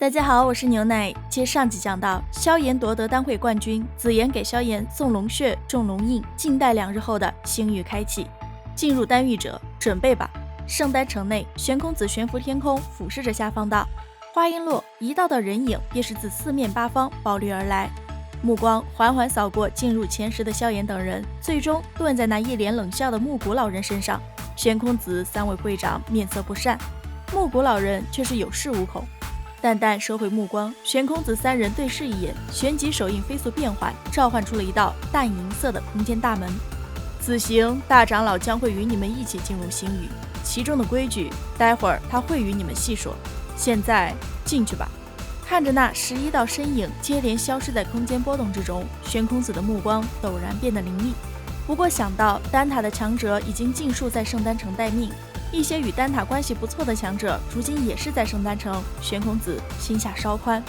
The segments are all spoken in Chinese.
大家好，我是牛奶。接上集讲到，萧炎夺得丹会冠军，紫妍给萧炎送龙血、种龙印，静待2日后的星域开启。进入丹域者，准备吧！圣丹城内，玄空子悬浮天空，俯视着下方道。话音落，一道道人影便是自四面八方暴掠而来，目光缓缓扫过进入前10的萧炎等人，最终顿在那一脸冷笑的木谷老人身上。玄空子3位会长面色不善，木谷老人却是有恃无恐。淡淡收回目光，玄空子3人对视一眼，旋即手印飞速变换，召唤出了一道淡银色的空间大门。此行大长老将会与你们一起进入星域，其中的规矩，待会儿他会与你们细说。现在进去吧。看着那11道身影接连消失在空间波动之中，玄空子的目光陡然变得凌厉。不过想到丹塔的强者已经尽数在圣丹城待命，一些与丹塔关系不错的强者如今也是在圣丹城，玄空子心下稍宽。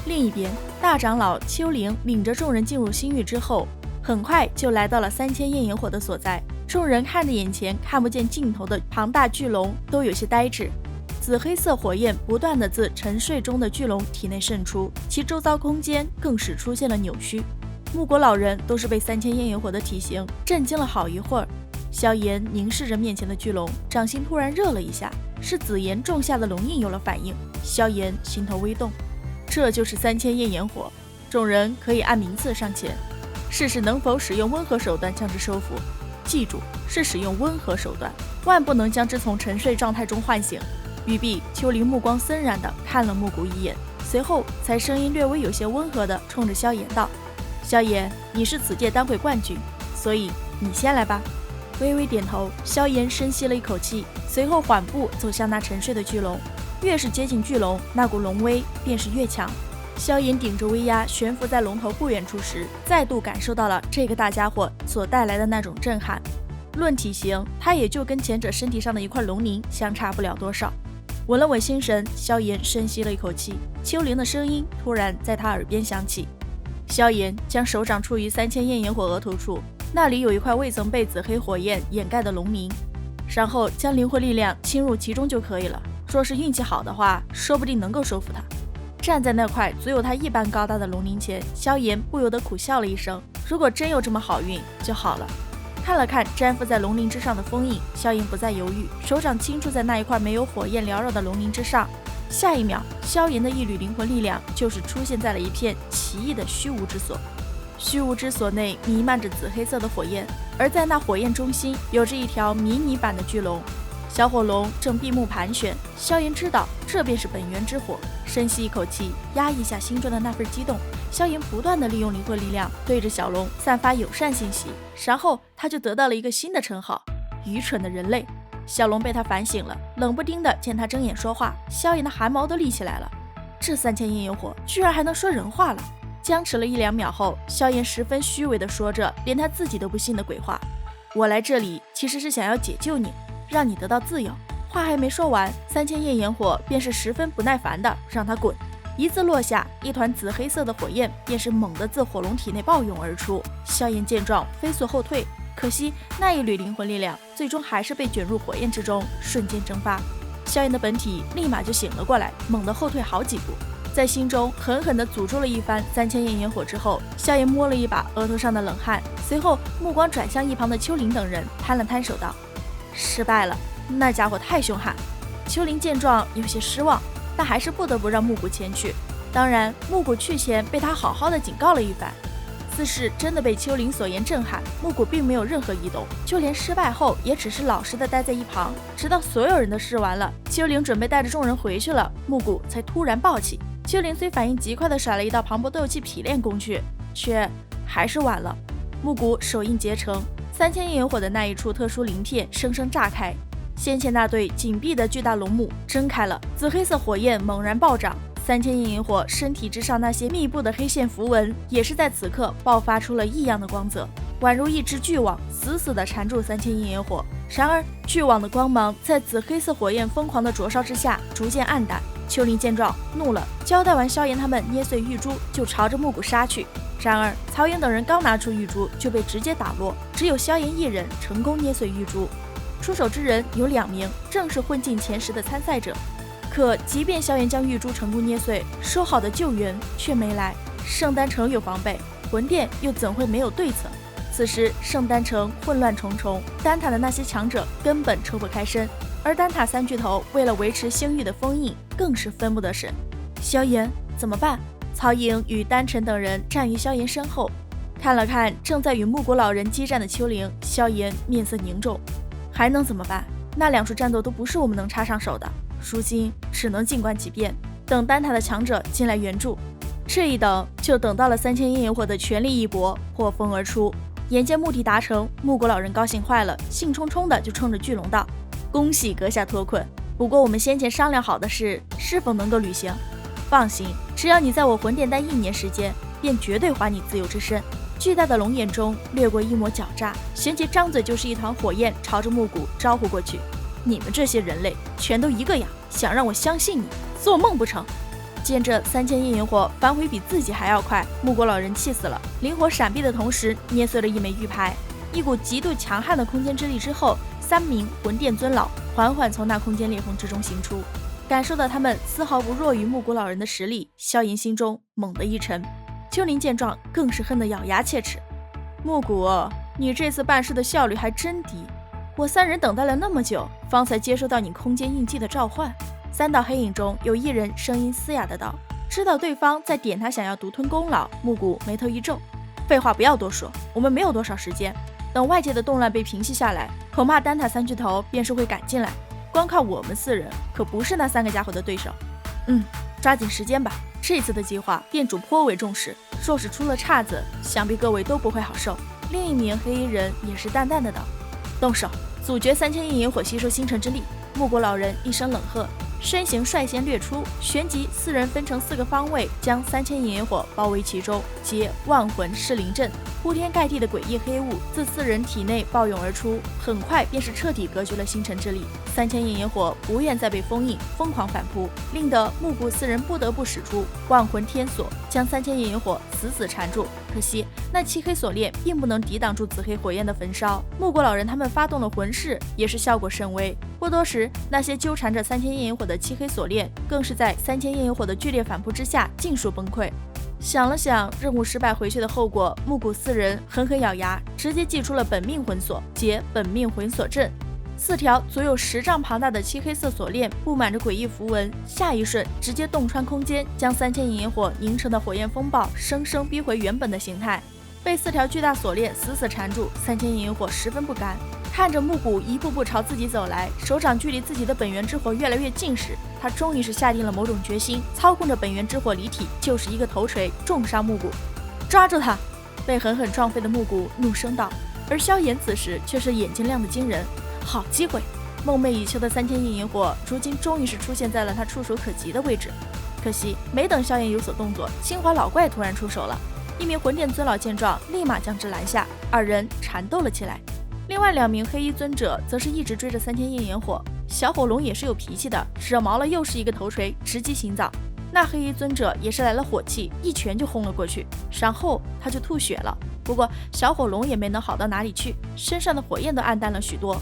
另一边，大长老丘陵领着众人进入星域之后，很快就来到了3000焰炎火的所在。众人看着眼前看不见尽头的庞大巨龙，都有些呆滞。紫黑色火焰不断地自沉睡中的巨龙体内渗出，其周遭空间更是出现了扭曲。木果老人都是被3000焰炎火的体型震惊了好一会儿。萧炎凝视着面前的巨龙，掌心突然热了一下，是紫妍种下的龙印有了反应。萧炎心头微动，这就是3000焰炎火，众人可以按名次上前，试试能否使用温和手段将之收服。记住，是使用温和手段，万不能将之从沉睡状态中唤醒。玉璧丘陵目光森然地看了木谷一眼，随后才声音略微有些温和地冲着萧炎道：萧炎，你是此届丹会冠军，所以你先来吧。微微点头，萧炎深吸了一口气，随后缓步走向那沉睡的巨龙。越是接近巨龙，那股龙威便是越强。萧炎顶着威压悬浮在龙头不远处时，再度感受到了这个大家伙所带来的那种震撼。论体型，他也就跟前者身体上的一块龙鳞相差不了多少。稳了稳心神，萧炎深吸了一口气，丘陵的声音突然在他耳边响起。萧炎将手掌触于3000焰炎火额头处，那里有一块未曾被紫黑火焰掩盖的龙鳞，然后将灵魂力量侵入其中就可以了。若是运气好的话，说不定能够收服他。站在那块足有他一般高大的龙鳞前，萧炎不由得苦笑了一声，如果真有这么好运就好了。看了看粘附在龙鳞之上的封印，萧炎不再犹豫，手掌轻触在那一块没有火焰缭绕的龙鳞之上。下一秒，萧炎的一缕灵魂力量就是出现在了一片奇异的虚无之所。虚无之所内弥漫着紫黑色的火焰，而在那火焰中心有着一条迷你版的巨龙。小火龙正闭目盘旋，萧炎知道这便是本源之火。深吸一口气，压抑下心中的那份激动，萧炎不断地利用灵魂力量对着小龙散发友善信息，然后他就得到了一个新的称号——愚蠢的人类。小龙被他反省了，冷不丁的见他睁眼说话，萧炎的汗毛都立起来了。这3000焰炎火居然还能说人话了！僵持了1-2秒后，萧炎十分虚伪地说着连他自己都不信的鬼话：我来这里其实是想要解救你，让你得到自由。话还没说完，3000焰炎火便是十分不耐烦的让他滚。一字落下，一团紫黑色的火焰便是猛地自火龙体内暴涌而出。萧炎见状飞速后退，可惜那一缕灵魂力量最终还是被卷入火焰之中，瞬间蒸发。萧炎的本体立马就醒了过来，猛地后退好几步，在心中狠狠地诅咒了一番3000焰炎火之后，萧炎摸了一把额头上的冷汗，随后目光转向一旁的丘陵等人，摊了摊手道：失败了，那家伙太凶悍。丘陵见状有些失望，但还是不得不让木谷前去。当然，木谷去前被他好好的警告了一番。似是真的被丘陵所言震撼，木谷并没有任何异动，就连失败后也只是老实的待在一旁，直到所有人都试完了，丘陵准备带着众人回去了，木谷才突然暴起。丘陵虽反应极快的甩了一道磅礴斗气匹练攻去，却还是晚了。木谷手印结成，3000焰炎火的那一处特殊鳞片生生炸开，先前那对紧闭的巨大龙目睁开了，紫黑色火焰猛然暴涨。3000焰炎火身体之上那些密布的黑线符文，也是在此刻爆发出了异样的光泽，宛如一只巨网死死地缠住3000焰炎火。然而巨网的光芒在紫黑色火焰疯狂的灼烧之下逐渐暗淡。丘陵见状怒了，交代完萧炎他们捏碎玉珠，就朝着木谷杀去。然而曹营等人刚拿出玉珠就被直接打落，只有萧炎一人成功捏碎玉珠。出手之人有2名，正是混进前10的参赛者。可即便萧炎将玉珠成功捏碎，说好的救援却没来。圣丹城有防备，魂殿又怎会没有对策？此时圣丹城混乱重重，丹塔的那些强者根本抽不开身，而丹塔三巨头为了维持星域的封印，更是分不得神。萧炎怎么办？曹颖与丹晨等人站于萧炎身后，看了看正在与木谷老人激战的丘陵，萧炎面色凝重。还能怎么办？那两处战斗都不是我们能插上手的，如今只能静观其变，等丹塔的强者进来援助。这一等就等到了3000阴炎火的全力一搏，破风而出。眼见目的达成，木谷老人高兴坏了，兴冲冲的就冲着巨龙道：“恭喜阁下脱困，不过我们先前商量好的事是否能够履行？放心，只要你在我魂殿待1年时间，便绝对还你自由之身。”巨大的龙眼中掠过一抹狡诈，旋即张嘴就是一团火焰，朝着木谷招呼过去。你们这些人类全都一个样，想让我相信你，做梦不成！见这3000阴炎火返回比自己还要快，木谷老人气死了，灵活闪避的同时捏碎了一枚玉牌。一股极度强悍的空间之力之后，3名魂殿尊老缓缓从那空间裂缝之中行出。感受到他们丝毫不弱于木谷老人的实力，萧炎心中猛地一沉。丘陵见状更是恨得咬牙切齿：“木谷，你这次办事的效率还真低，我3人等待了那么久，方才接收到你空间印记的召唤。”3道黑影中有一人声音嘶哑的道：“知道对方在点他想要独吞功劳。”木谷眉头一皱：“废话不要多说，我们没有多少时间，等外界的动乱被平息下来，恐怕丹塔3巨头便是会赶进来，光靠我们4人可不是那3个家伙的对手。抓紧时间吧，这次的计划店主颇为重视，若是出了岔子，想必各位都不会好受。”另一名黑衣人也是淡淡的道：“动手，阻绝3000阴炎火吸收星辰之力。”木谷老人一声冷喝，身形率先掠出，旋即4人分成4个方位，将3000阴炎火包围其中，结万魂噬灵阵。铺天盖地的诡异黑雾自4人体内暴涌而出，很快便是彻底隔绝了星辰之力。3000阴炎火不愿再被封印，疯狂反扑，令得木谷4人不得不使出万魂天锁，将3000阴炎火死死缠住。可惜那漆黑锁链并不能抵挡住紫黑火焰的焚烧，木谷老人他们发动了魂式，也是效果甚微。不多时，那些纠缠着3000阴炎火的漆黑锁链，更是在3000阴炎火的剧烈反扑之下尽数崩溃。想了想任务失败回去的后果，木谷4人狠狠咬牙，直接祭出了本命魂锁，结本命魂锁阵。4条足有10丈庞大的漆黑色锁链布满着诡异符文，下一瞬直接洞穿空间，将3000阴炎火凝成的火焰风暴生生逼回原本的形态。被4条巨大锁链死死缠住，3000阴炎火十分不甘，看着木谷一步步朝自己走来，手掌距离自己的本源之火越来越近时，他终于是下定了某种决心，操控着本源之火离体，就是一个头锤重伤木谷。抓住他！被狠狠撞飞的木谷怒声道，而萧炎此时却是眼睛亮得惊人。好机会！梦寐以求的3000阴炎火，如今终于是出现在了他触手可及的位置。可惜没等萧炎有所动作，清华老怪突然出手了。一名魂殿尊老见状，立马将之拦下，2人缠斗了起来。另外2名黑衣尊者则是一直追着3000阴炎火。小火龙也是有脾气的，惹毛了又是一个头锤，直击心脏。那黑衣尊者也是来了火气，一拳就轰了过去，然后他就吐血了。不过小火龙也没能好到哪里去，身上的火焰都暗淡了许多。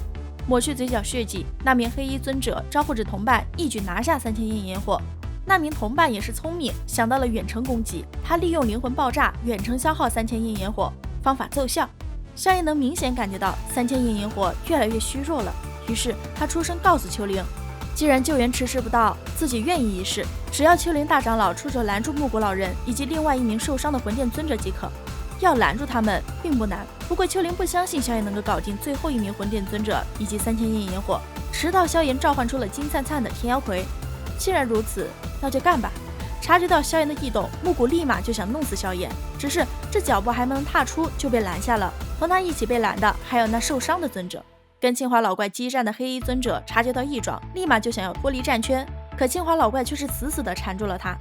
抹去嘴角血迹，那名黑衣尊者招呼着同伴一举拿下3000阴炎火。那名同伴也是聪明，想到了远程攻击，他利用灵魂爆炸远程消耗3000阴炎火，方法奏效。萧炎能明显感觉到3000阴炎火越来越虚弱了，于是他出声告诉丘陵，既然救援迟迟不到，自己愿意一试，只要丘陵大长老出手拦住木谷老人以及另外1名受伤的魂殿尊者即可。要拦住他们并不难，不过丘陵不相信萧炎能够搞定最后1名魂殿尊者以及3000阴炎火，直到萧炎召唤出了金灿灿的天妖魁。既然如此，那就干吧。察觉到萧炎的异动，木谷立马就想弄死萧炎，只是这脚步还没能踏出就被拦下了。同他一起被拦的还有那受伤的尊者。跟清华老怪激战的黑衣尊者察觉到异状，立马就想要脱离战圈，可清华老怪却是死死地缠住了他。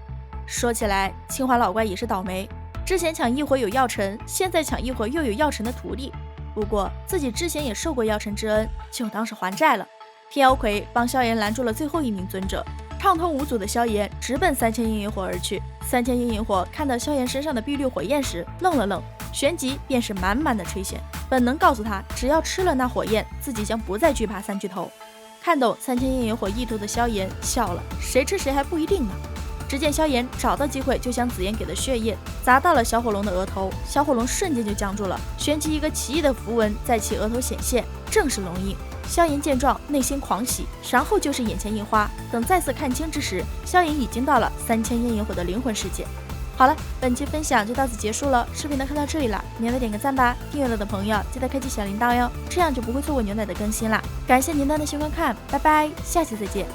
说起来，清华老怪也是倒霉，之前抢异火有药尘，现在抢异火又有药尘的徒弟。不过自己之前也受过药尘之恩，就当是还债了。天妖魁帮萧炎拦住了最后1名尊者，畅通无阻的萧炎直奔3000阴炎火而去。3000阴炎火看到萧炎身上的碧绿火焰时愣了愣，旋即便是满满的垂涎，本能告诉他只要吃了那火焰，自己将不再惧怕3巨头。看懂3000烟野火意图的萧炎笑了，谁吃谁还不一定呢。只见萧炎找到机会就将紫妍给的血液砸到了小火龙的额头，小火龙瞬间就僵住了，旋即一个奇异的符文在其额头显现，正是龙印。萧炎见状内心狂喜，然后就是眼前一花，等再次看清之时，萧炎已经到了3000烟野火的灵魂世界。好了，本期分享就到此结束了，视频呢看到这里了，免得点个赞吧，订阅了的朋友记得开启小铃铛哟，这样就不会错过牛奶的更新啦。感谢您的耐心观看，拜拜，下期再见。